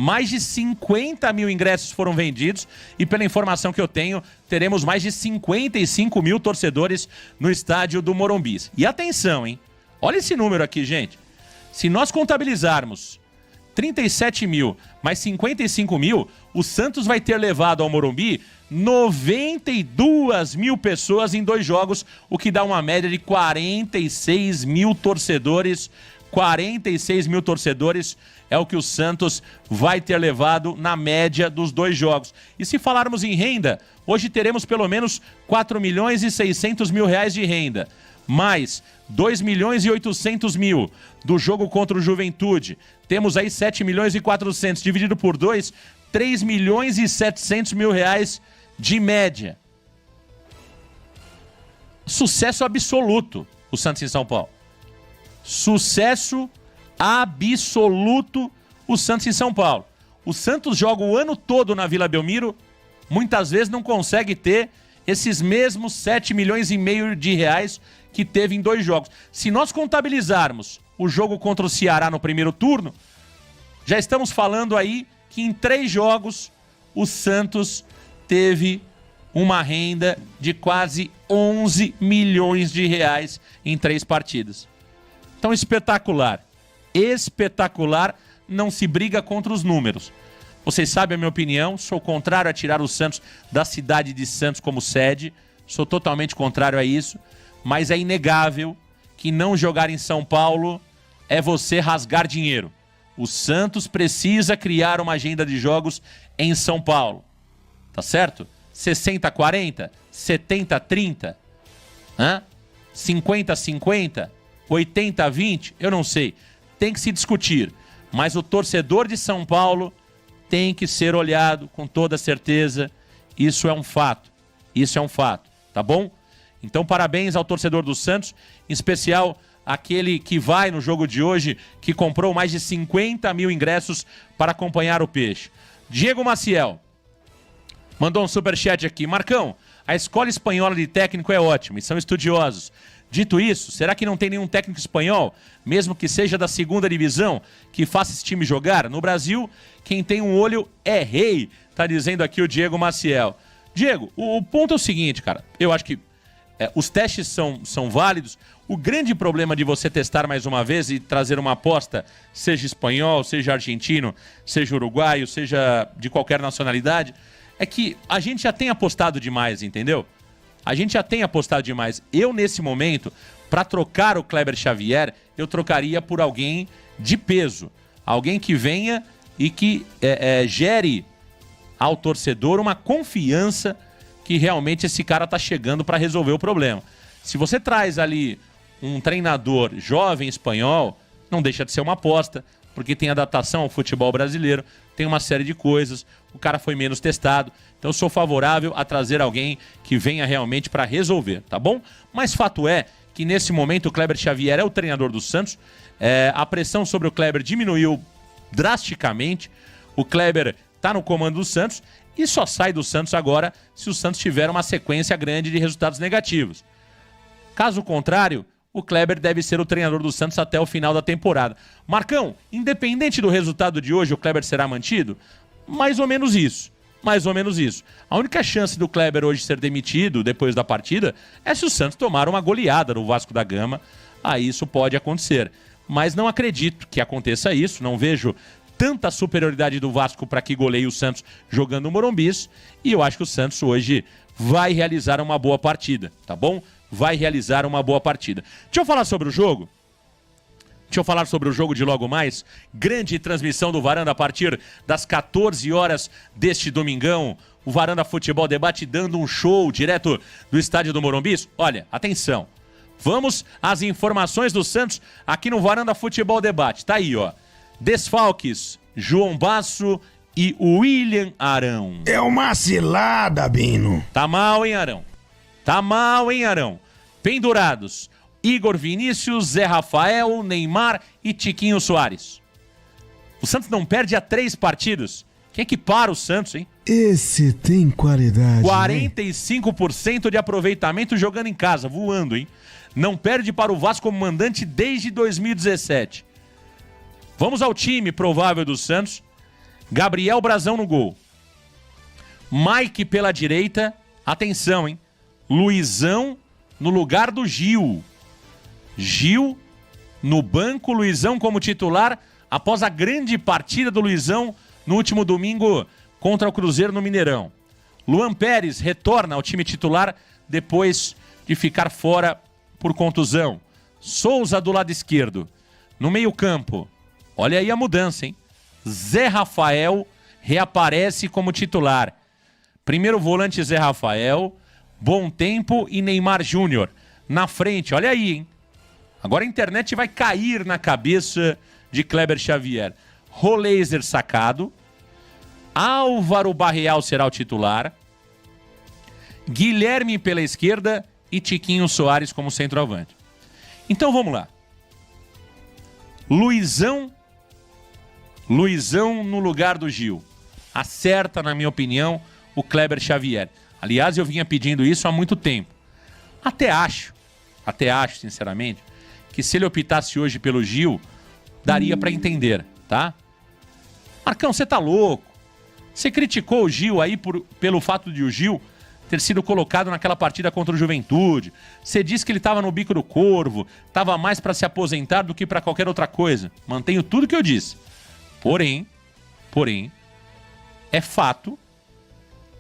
Mais de 50 mil ingressos foram vendidos e, pela informação que eu tenho, teremos mais de 55 mil torcedores no estádio do Morumbi. E atenção, hein? Olha esse número aqui, gente. Se nós contabilizarmos 37 mil mais 55 mil, o Santos vai ter levado ao Morumbi 92 mil pessoas em 2 jogos, o que dá uma média de 46 mil torcedores. 46 mil torcedores é o que o Santos vai ter levado na média dos 2 jogos. E se falarmos em renda, hoje teremos pelo menos 4 milhões e 600 mil reais de renda, mais 2 milhões e 800 mil do jogo contra o Juventude. Temos aí 7 milhões e 400, dividido por 2, 3 milhões e 700 mil reais de média. Sucesso absoluto o Santos em São Paulo. Sucesso absoluto o Santos em São Paulo. O Santos joga o ano todo na Vila Belmiro, muitas vezes não consegue ter esses mesmos 7 milhões e meio de reais que teve em 2 jogos. Se nós contabilizarmos o jogo contra o Ceará no primeiro turno, já estamos falando aí que em 3 jogos o Santos teve uma renda de quase 11 milhões de reais em 3 partidas. Então, espetacular. Espetacular, não se briga contra os números. Vocês sabem a minha opinião, sou contrário a tirar o Santos da cidade de Santos como sede, sou totalmente contrário a isso, mas é inegável que não jogar em São Paulo é você rasgar dinheiro. O Santos precisa criar uma agenda de jogos em São Paulo. Tá certo? 60-40? 70-30? 50-50? 80-20? Eu não sei. Tem que se discutir. Mas o torcedor de São Paulo tem que ser olhado com toda certeza. Isso é um fato. Isso é um fato. Tá bom? Então, parabéns ao torcedor do Santos, em especial aquele que vai no jogo de hoje, que comprou mais de 50 mil ingressos para acompanhar o Peixe. Diego Maciel mandou um superchat aqui. Marcão, a escola espanhola de técnico é ótima e são estudiosos. Dito isso, será que não tem nenhum técnico espanhol, mesmo que seja da 2ª divisão, que faça esse time jogar? No Brasil, quem tem um olho é rei, tá dizendo aqui o Diego Maciel. Diego, o ponto é o seguinte, cara, eu acho que os testes são válidos. O grande problema de você testar mais uma vez e trazer uma aposta, seja espanhol, seja argentino, seja uruguaio, seja de qualquer nacionalidade, é que a gente já tem apostado demais, entendeu? A gente já tem apostado demais. Eu, nesse momento, para trocar o Kleber Xavier, eu trocaria por alguém de peso. Alguém que venha e que gere ao torcedor uma confiança que realmente esse cara tá chegando para resolver o problema. Se você traz ali um treinador jovem espanhol, não deixa de ser uma aposta, porque tem adaptação ao futebol brasileiro, tem uma série de coisas, o cara foi menos testado, então eu sou favorável a trazer alguém que venha realmente para resolver, tá bom? Mas fato é que nesse momento o Kleber Xavier é o treinador do Santos, a pressão sobre o Kleber diminuiu drasticamente, o Kleber tá no comando do Santos e só sai do Santos agora se o Santos tiver uma sequência grande de resultados negativos. Caso contrário, o Kleber deve ser o treinador do Santos até o final da temporada. Marcão, independente do resultado de hoje, o Kleber será mantido? Mais ou menos isso. Mais ou menos isso. A única chance do Kleber hoje ser demitido depois da partida é se o Santos tomar uma goleada no Vasco da Gama. Aí isso pode acontecer. Mas não acredito que aconteça isso. Não vejo tanta superioridade do Vasco para que goleie o Santos jogando no Morumbi. E eu acho que o Santos hoje vai realizar uma boa partida, tá bom? Vai realizar uma boa partida. Deixa eu falar sobre o jogo. Deixa eu falar sobre o jogo de logo mais. Grande transmissão do Varanda a partir das 14 horas deste domingão. O Varanda Futebol Debate dando um show direto do estádio do Morumbi. Olha, atenção. Vamos às informações do Santos aqui no Varanda Futebol Debate. Tá aí, ó. Desfalques, João Basso e William Arão. É uma cilada, Bino. Tá mal, hein, Arão? Tá mal, hein, Arão? Pendurados, Igor Vinícius, Zé Rafael, Neymar e Tiquinho Soares. O Santos não perde há 3 partidas. Quem é que para o Santos, hein? Esse tem qualidade. 45% de aproveitamento jogando em casa, voando, hein? Não perde para o Vasco como mandante desde 2017. Vamos ao time provável do Santos. Gabriel Brazão no gol. Mike pela direita. Atenção, hein? Luizão no lugar do Gil. Gil no banco, Luizão como titular, após a grande partida do Luizão no último domingo contra o Cruzeiro no Mineirão. Luan Pérez retorna ao time titular depois de ficar fora por contusão. Souza do lado esquerdo. No meio-campo, olha aí a mudança, hein? Zé Rafael reaparece como titular. Primeiro volante Zé Rafael, Bom Tempo e Neymar Júnior. Na frente, olha aí, hein? Agora a internet vai cair na cabeça de Kleber Xavier. Roleiser sacado. Álvaro Barreal será o titular. Guilherme pela esquerda e Tiquinho Soares como centroavante. Então vamos lá. Luizão no lugar do Gil. Acerta, na minha opinião, o Kleber Xavier. Aliás, eu vinha pedindo isso há muito tempo. Até acho, sinceramente, que se ele optasse hoje pelo Gil, daria pra entender, tá? Marcão, você tá louco? Você criticou o Gil aí pelo fato de o Gil ter sido colocado naquela partida contra o Juventude. Você disse que ele tava no bico do corvo, tava mais pra se aposentar do que pra qualquer outra coisa. Mantenho tudo que eu disse. Porém, é fato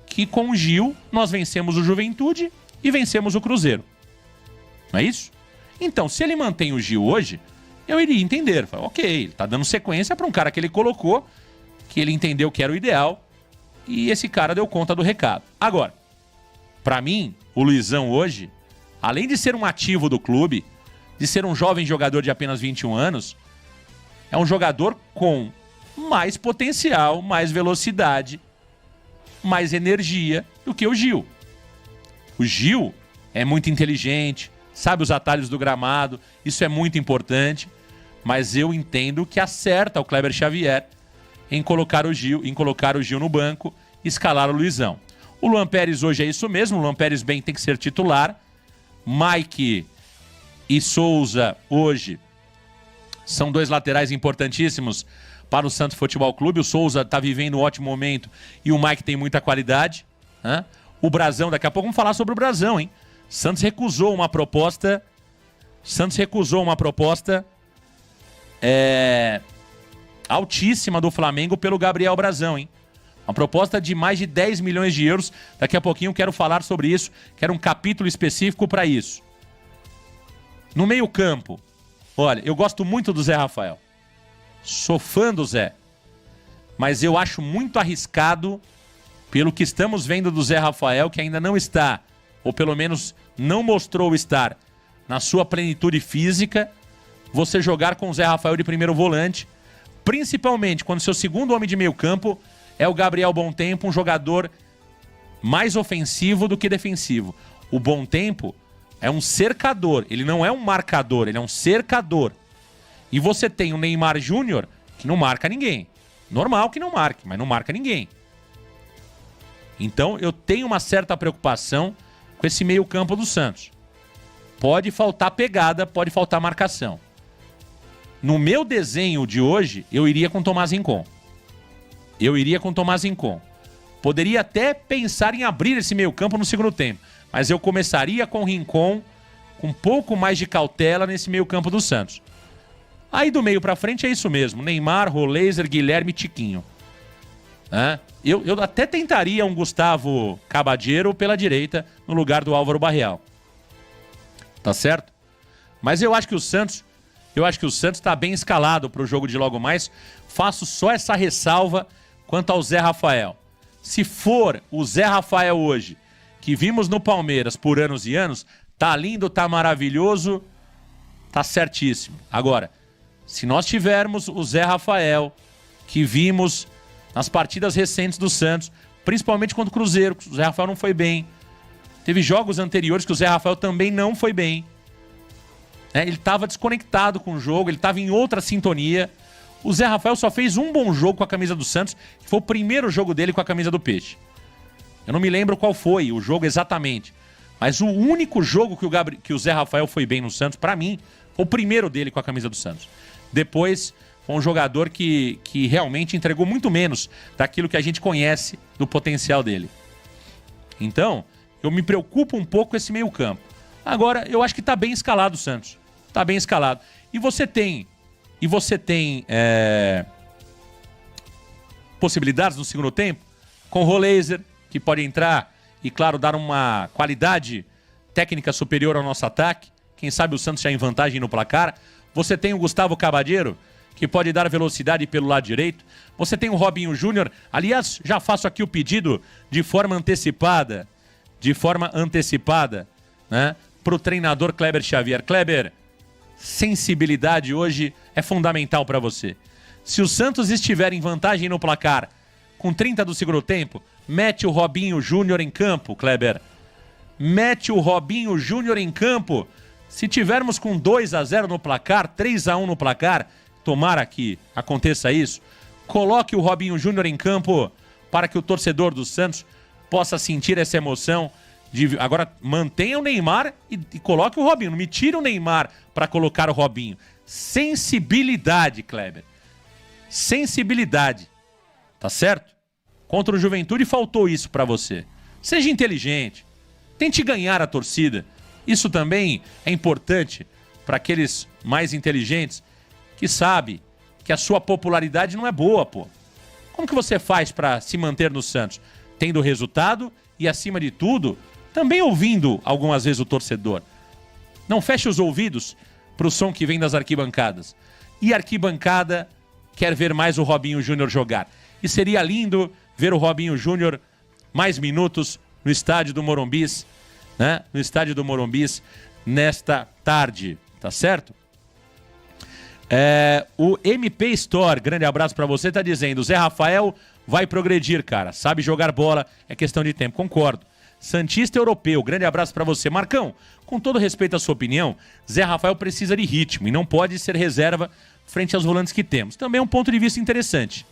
que com o Gil nós vencemos o Juventude e vencemos o Cruzeiro. Não é isso? Então, se ele mantém o Gil hoje, eu iria entender. Ok, ele tá dando sequência para um cara que ele colocou, que ele entendeu que era o ideal, e esse cara deu conta do recado. Agora, para mim, o Luizão hoje, além de ser um ativo do clube, de ser um jovem jogador de apenas 21 anos, é um jogador com mais potencial, mais velocidade, mais energia do que o Gil. O Gil é muito inteligente, sabe os atalhos do gramado, isso é muito importante, mas eu entendo que acerta o Kleber Xavier em colocar o Gil no banco e escalar o Luizão. O Luan Pérez hoje é isso mesmo, o Luan Pérez bem tem que ser titular. Mike e Souza hoje são dois laterais importantíssimos para o Santos Futebol Clube. O Souza está vivendo um ótimo momento e o Mike tem muita qualidade, né? O Brazão, daqui a pouco vamos falar sobre o Brazão, hein? Santos recusou uma proposta altíssima do Flamengo pelo Gabriel Brazão, hein? Uma proposta de mais de 10 milhões de euros. Daqui a pouquinho eu quero falar sobre isso, quero um capítulo específico para isso. No meio-campo, olha, eu gosto muito do Zé Rafael. Sou fã do Zé. Mas eu acho muito arriscado, pelo que estamos vendo do Zé Rafael, que ainda não está, ou pelo menos não mostrou estar na sua plenitude física, você jogar com o Zé Rafael de primeiro volante, principalmente quando seu segundo homem de meio campo é o Gabriel Bom Tempo, um jogador mais ofensivo do que defensivo. O Bom Tempo é um cercador, ele não é um marcador, ele é um cercador. E você tem o Neymar Júnior, que não marca ninguém. Normal que não marque, mas não marca ninguém. Então eu tenho uma certa preocupação com esse meio campo do Santos. Pode faltar pegada, pode faltar marcação. No meu desenho de hoje, eu iria com Tomás Rincon. Poderia até pensar em abrir esse meio campo no segundo tempo, mas eu começaria com Rincon, com um pouco mais de cautela nesse meio campo do Santos. Aí do meio pra frente é isso mesmo, Neymar, Roleiser, Guilherme e Tiquinho. Eu até tentaria um Gustavo Cabadeiro pela direita no lugar do Álvaro Barreal. Tá certo? Mas eu acho que o Santos está bem escalado para o jogo de logo mais. Faço só essa ressalva quanto ao Zé Rafael. Se for o Zé Rafael hoje, que vimos no Palmeiras por anos e anos, tá lindo, tá maravilhoso, tá certíssimo. Agora, se nós tivermos o Zé Rafael que vimos nas partidas recentes do Santos, principalmente contra o Cruzeiro, o Zé Rafael não foi bem. Teve jogos anteriores que o Zé Rafael também não foi bem. Ele estava desconectado com o jogo, ele estava em outra sintonia. O Zé Rafael só fez um bom jogo com a camisa do Santos, que foi o primeiro jogo dele com a camisa do Peixe. Eu não me lembro qual foi o jogo exatamente, mas o único jogo que o Zé Rafael foi bem no Santos, para mim, foi o primeiro dele com a camisa do Santos. Depois foi um jogador que realmente entregou muito menos daquilo que a gente conhece do potencial dele. Então, eu me preocupo um pouco com esse meio campo. Agora, eu acho que está bem escalado o Santos. Está bem escalado. E você tem possibilidades no segundo tempo, com o Roleiser, que pode entrar e, claro, dar uma qualidade técnica superior ao nosso ataque. Quem sabe o Santos já em vantagem no placar. Você tem o Gustavo Cabadeiro, que pode dar velocidade pelo lado direito. Você tem o Robinho Júnior. Aliás, já faço aqui o pedido de forma antecipada, né, para o treinador Kleber Xavier. Kleber, sensibilidade hoje é fundamental para você. Se o Santos estiver em vantagem no placar, com 30 do segundo tempo, mete o Robinho Júnior em campo, Kleber. Mete o Robinho Júnior em campo. Se tivermos com 2-0 no placar, 3-1 no placar, tomara que aconteça isso, coloque o Robinho Júnior em campo para que o torcedor do Santos possa sentir essa emoção. Agora, mantenha o Neymar e coloque o Robinho. Não me tire o Neymar para colocar o Robinho. Sensibilidade, Kleber. Sensibilidade. Tá certo? Contra o Juventude faltou isso para você. Seja inteligente. Tente ganhar a torcida. Isso também é importante para aqueles mais inteligentes que sabem que a sua popularidade não é boa, pô. Como que você faz para se manter no Santos? Tendo resultado e, acima de tudo, também ouvindo algumas vezes o torcedor. Não feche os ouvidos para o som que vem das arquibancadas. E a arquibancada quer ver mais o Robinho Júnior jogar. E seria lindo ver o Robinho Júnior mais minutos no estádio do Morumbis, né? No estádio do Morumbis nesta tarde, tá certo? O MP Store, grande abraço pra você, tá dizendo: Zé Rafael vai progredir, cara. Sabe jogar bola, é questão de tempo. Concordo. Santista Europeu, grande abraço pra você. Marcão, com todo respeito à sua opinião, Zé Rafael precisa de ritmo e não pode ser reserva frente aos volantes que temos. Também é um ponto de vista interessante.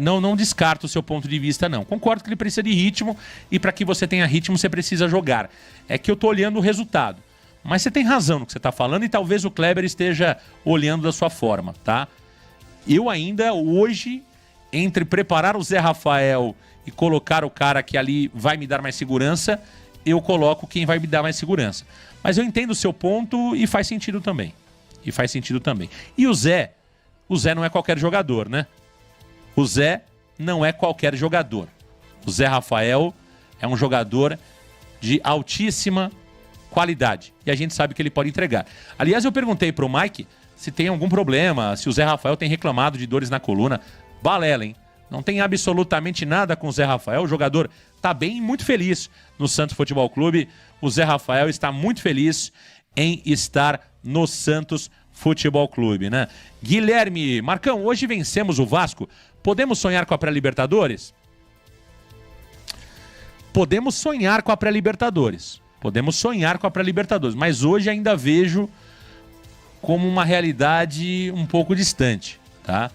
Não descarto o seu ponto de vista, não. Concordo que ele precisa de ritmo e para que você tenha ritmo você precisa jogar. É que eu tô olhando o resultado. Mas você tem razão no que você está falando e talvez o Kleber esteja olhando da sua forma, tá? Eu ainda hoje, entre preparar o Zé Rafael e colocar o cara que ali vai me dar mais segurança, eu coloco quem vai me dar mais segurança. Mas eu entendo o seu ponto e faz sentido também. E o Zé não é qualquer jogador, né? O Zé não é qualquer jogador. O Zé Rafael é um jogador de altíssima qualidade. E a gente sabe que ele pode entregar. Aliás, eu perguntei pro Mike se tem algum problema, se o Zé Rafael tem reclamado de dores na coluna. Balela, hein? Não tem absolutamente nada com o Zé Rafael. O jogador tá bem e muito feliz no Santos Futebol Clube. O Zé Rafael está muito feliz em estar no Santos Futebol Clube, né? Guilherme, Marcão, hoje vencemos o Vasco. Podemos sonhar com a pré-Libertadores? Podemos sonhar com a pré-Libertadores. Mas hoje ainda vejo como uma realidade um pouco distante, tá?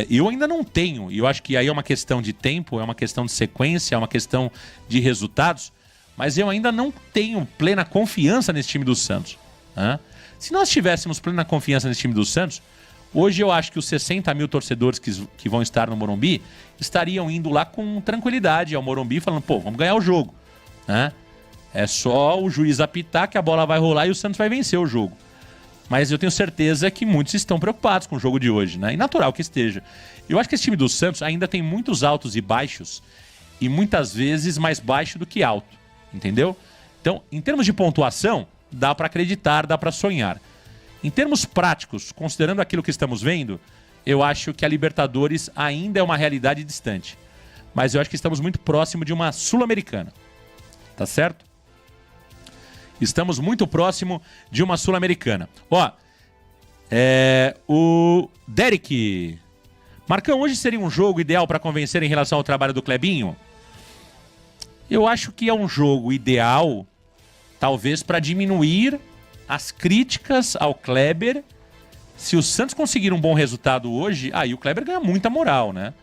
Eu ainda não tenho, e eu acho que aí é uma questão de tempo, é uma questão de sequência, é uma questão de resultados, mas eu ainda não tenho plena confiança nesse time do Santos, né? Se nós tivéssemos plena confiança nesse time do Santos, hoje eu acho que os 60 mil torcedores que vão estar no Morumbi estariam indo lá com tranquilidade ao Morumbi, falando, pô, vamos ganhar o jogo, né? É só o juiz apitar que a bola vai rolar e o Santos vai vencer o jogo. Mas eu tenho certeza que muitos estão preocupados com o jogo de hoje, né? E natural que esteja. Eu acho que esse time do Santos ainda tem muitos altos e baixos, e muitas vezes mais baixo do que alto, entendeu? Então, em termos de pontuação, dá para acreditar, dá para sonhar. Em termos práticos, considerando aquilo que estamos vendo, eu acho que a Libertadores ainda é uma realidade distante. Mas eu acho que estamos muito próximo de uma Sul-Americana. Tá certo? Estamos muito próximo de uma Sul-Americana. Ó, o Derek. Marcão, hoje seria um jogo ideal para convencer em relação ao trabalho do Clebinho? Eu acho que é um jogo ideal, talvez para diminuir as críticas ao Kleber. Se o Santos conseguir um bom resultado hoje, aí o Kleber ganha muita moral, né?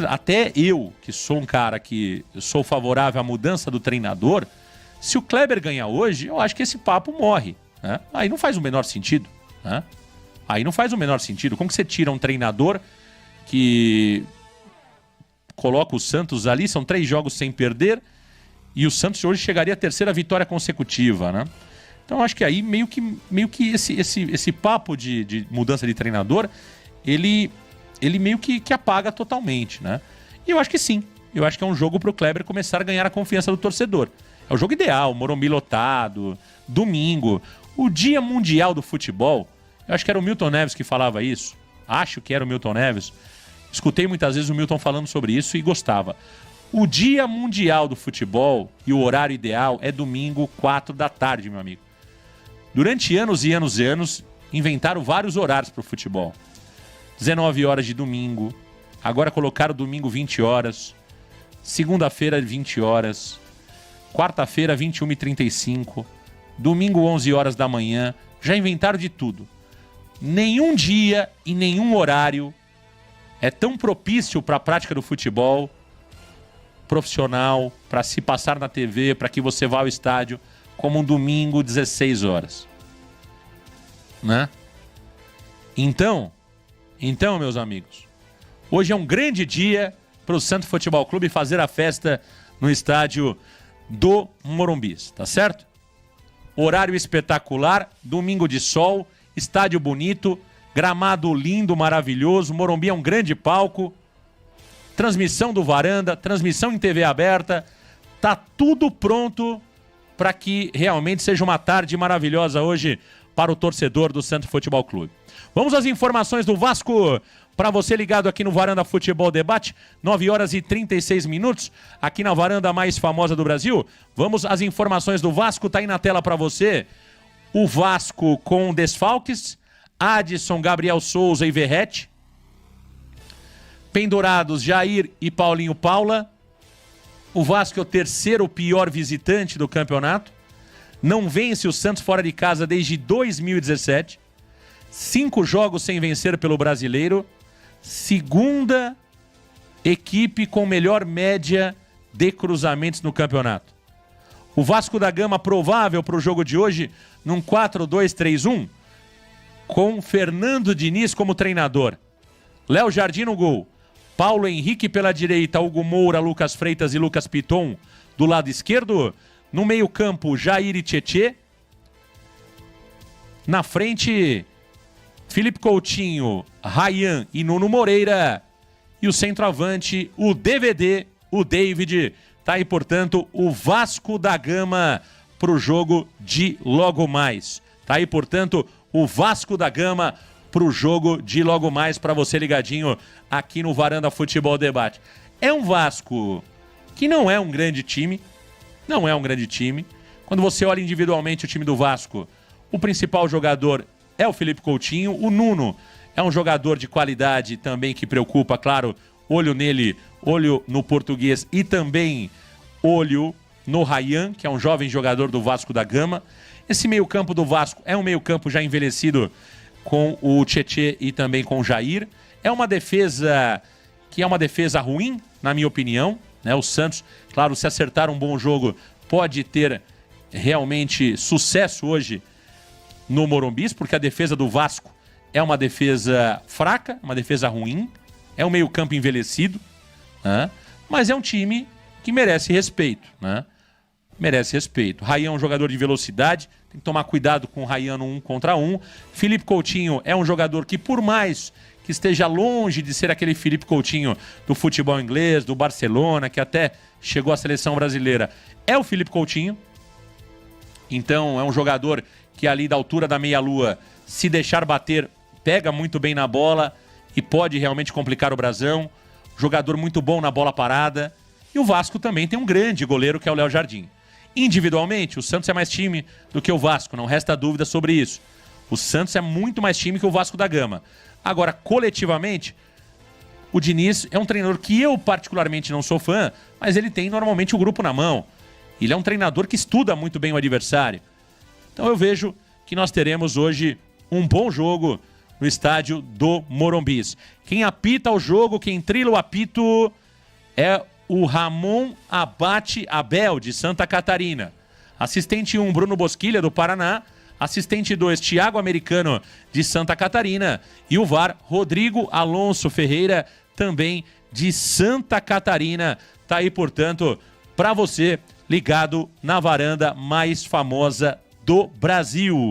Até eu, que sou um cara que sou favorável à mudança do treinador, se o Kleber ganhar hoje, eu acho que esse papo morre. né? Aí não faz o menor sentido, né? Aí não faz o menor sentido. Como que você tira um treinador que coloca o Santos ali, são 3 jogos sem perder, e o Santos hoje chegaria à 3ª vitória consecutiva, né? Então acho que aí meio que esse papo de mudança de treinador, ele meio que apaga totalmente, né? E eu acho que sim. Eu acho que é um jogo pro Kleber começar a ganhar a confiança do torcedor. É o jogo ideal, Morumbi lotado, domingo, o dia mundial do futebol. Eu acho que era o Milton Neves que falava isso. Acho que era o Milton Neves. Escutei muitas vezes o Milton falando sobre isso e gostava. O dia mundial do futebol e o horário ideal é domingo, 4 da tarde, meu amigo. Durante anos e anos e anos, inventaram vários horários para o futebol. 19 horas de domingo, agora colocaram domingo 20 horas, segunda-feira 20 horas, quarta-feira 21h35, domingo 11 horas da manhã, já inventaram de tudo. Nenhum dia e nenhum horário é tão propício para a prática do futebol profissional, para se passar na TV, para que você vá ao estádio, como um domingo, 16 horas. Né? Então, meus amigos, hoje é um grande dia para o Santos Futebol Clube fazer a festa no estádio do Morumbi, tá certo? Horário espetacular, domingo de sol, estádio bonito, gramado lindo, maravilhoso, Morumbi é um grande palco, transmissão do Varanda, transmissão em TV aberta, tá tudo pronto para que realmente seja uma tarde maravilhosa hoje para o torcedor do Santos Futebol Clube. Vamos às informações do Vasco para você ligado aqui no Varanda Futebol Debate, 9 horas e 36 minutos, aqui na varanda mais famosa do Brasil. Vamos às informações do Vasco, tá aí na tela para você. O Vasco com desfalques, Adson, Gabriel Souza e Verrete. Pendurados Jair e Paulinho Paula. O Vasco é o 3º pior visitante do campeonato. Não vence o Santos fora de casa desde 2017. 5 jogos sem vencer pelo Brasileiro. 2ª equipe com melhor média de cruzamentos no campeonato. O Vasco da Gama provável para o jogo de hoje num 4-2-3-1 com Fernando Diniz como treinador. Léo Jardim no gol. Paulo Henrique pela direita, Hugo Moura, Lucas Freitas e Lucas Piton do lado esquerdo. No meio-campo, Jair e Tietê. Na frente, Felipe Coutinho, Ryan e Nuno Moreira. E o centroavante, o DVD, o David. Tá aí, portanto, o Vasco da Gama pro jogo de logo mais. Tá aí, portanto, o Vasco da Gama pro jogo de logo mais para você ligadinho aqui no Varanda Futebol Debate. É um Vasco que não é um grande time. Não é um grande time. Quando você olha individualmente o time do Vasco, o principal jogador é o Felipe Coutinho. O Nuno é um jogador de qualidade também que preocupa, claro, olho nele, olho no português e também olho no Ryan, que é um jovem jogador do Vasco da Gama. Esse meio-campo do Vasco é um meio-campo já envelhecido com o Tietê e também com o Jair. É uma defesa que é uma defesa ruim, na minha opinião, né? O Santos, claro, se acertar um bom jogo, pode ter realmente sucesso hoje no Morumbi, porque a defesa do Vasco é uma defesa fraca, uma defesa ruim, é um meio-campo envelhecido, né? Mas é um time que merece respeito, né? Merece respeito. Ryan é um jogador de velocidade, tem que tomar cuidado com o Ryan no 1 contra 1. Felipe Coutinho é um jogador que, por mais que esteja longe de ser aquele Felipe Coutinho do futebol inglês, do Barcelona, que até chegou à seleção brasileira, é o Felipe Coutinho. Então é um jogador que ali da altura da meia-lua, se deixar bater, pega muito bem na bola e pode realmente complicar o brasão. Jogador muito bom na bola parada. E o Vasco também tem um grande goleiro que é o Léo Jardim. Individualmente, o Santos é mais time do que o Vasco, não resta dúvida sobre isso. O Santos é muito mais time que o Vasco da Gama. Agora, coletivamente, o Diniz é um treinador que eu particularmente não sou fã, mas ele tem normalmente o grupo na mão. Ele é um treinador que estuda muito bem o adversário. Então eu vejo que nós teremos hoje um bom jogo no estádio do Morumbi. Quem apita o jogo, quem trila o apito é o Ramon Abate Abel, de Santa Catarina. Assistente 1, Bruno Bosquilha, do Paraná. Assistente 2, Thiago Americano, de Santa Catarina. E o VAR, Rodrigo Alonso Ferreira, também de Santa Catarina. Tá aí, portanto, para você ligado na varanda mais famosa do Brasil.